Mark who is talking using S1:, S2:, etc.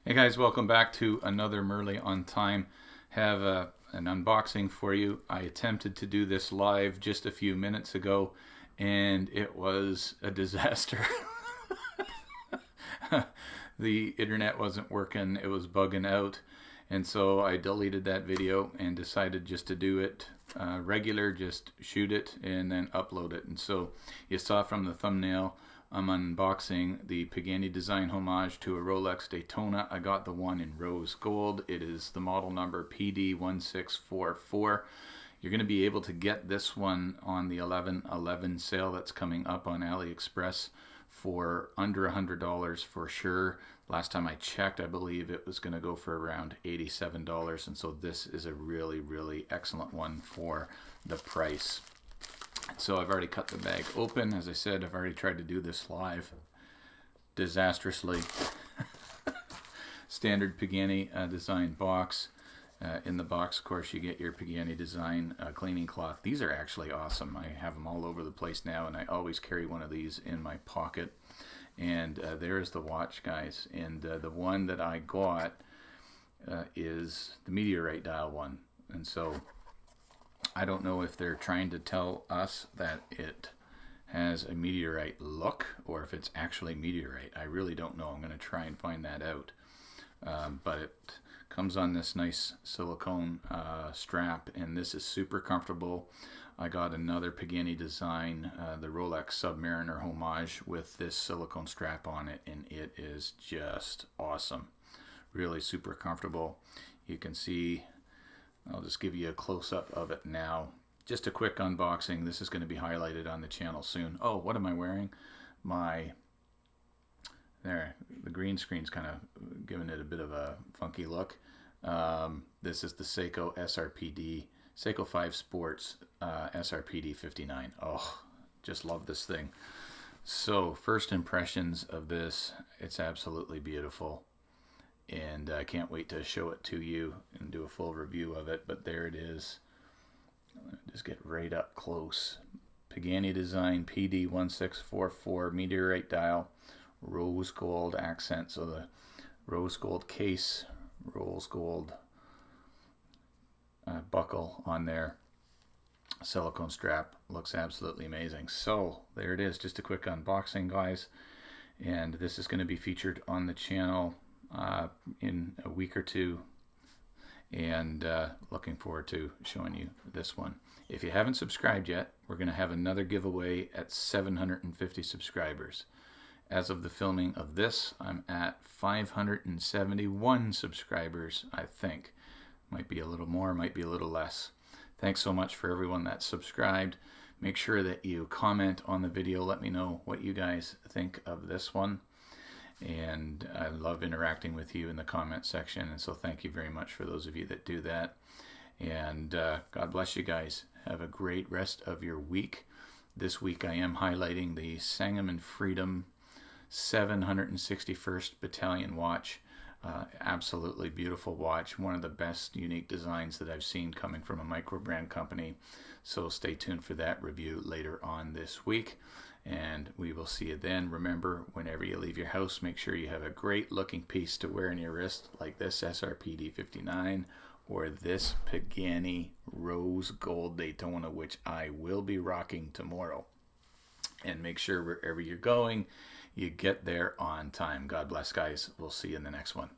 S1: Hey guys, welcome back to another Merle on Time. Have an unboxing for you. I attempted to do this live just a few minutes ago and it was a disaster. The internet wasn't working, it was bugging out, and so I deleted that video and decided just to do it regular, just shoot it and then upload it. And so you saw from the thumbnail, I'm unboxing the Pagani design homage to a Rolex Daytona. I got the one in rose gold. It is the model number PD1644. You're going to be able to get this one on the 11/11 sale that's coming up on Aliexpress for under $100 for sure. Last time I checked, I believe it was going to go for around $87, and so this is a really excellent one for the price. So I've already cut the bag open. As I said, I've already tried to do this live disastrously. Standard Pagani design box. In the box, of course, you get your Pagani design cleaning cloth. These are actually awesome. I have them all over the place now, and I always carry one of these in my pocket. And there's the watch, guys. And the one that I got is the meteorite dial one. And so I don't know if they're trying to tell us that it has a meteorite look or if it's actually meteorite. I really don't know. I'm going to try and find that out. But it comes on this nice silicone strap, and this is super comfortable. I got another Pagani design, the Rolex Submariner Homage, with this silicone strap on it, and it is just awesome. Really super comfortable. You can see, I'll just give you a close-up of it now. Just a quick unboxing. This is going to be highlighted on the channel soon. Oh, what am I wearing? There, the green screen's kind of giving it a bit of a funky look. This is the Seiko SRPD, Seiko 5 Sports SRPD 59. Oh, just love this thing. So, first impressions of this, it's absolutely beautiful. And I can't wait to show it to you and do a full review of it. But there it is. Just get right up close. Pagani design PD1644 meteorite dial, rose gold accent. So the rose gold case, rose gold buckle on there. Silicone strap looks absolutely amazing. So there it is. Just a quick unboxing, guys. And this is going to be featured on the channel in a week or two, and looking forward to showing you this one. If you haven't subscribed yet, we're going to have another giveaway at 750 subscribers. As of the filming of this, I'm at 571 subscribers, I think. Might be a little more, might be a little less. Thanks so much for everyone that's subscribed. Make sure that you comment on the video. Let me know what you guys think of this one. And I love interacting with you in the comment section, and so thank you very much for those of you that do that. And God bless you guys. Have a great rest of your week. This week I am highlighting the Sangamon Freedom 761st Battalion watch. Absolutely beautiful watch. One of the best unique designs that I've seen coming from a micro brand company. So stay tuned for that review later on this week, and we will see you then. Remember, whenever you leave your house, make sure you have a great looking piece to wear in your wrist, like this SRPD 59 or this Pagani rose gold Daytona, which I will be rocking tomorrow. And make sure wherever you're going, you get there on time. God bless, guys. We'll see you in the next one.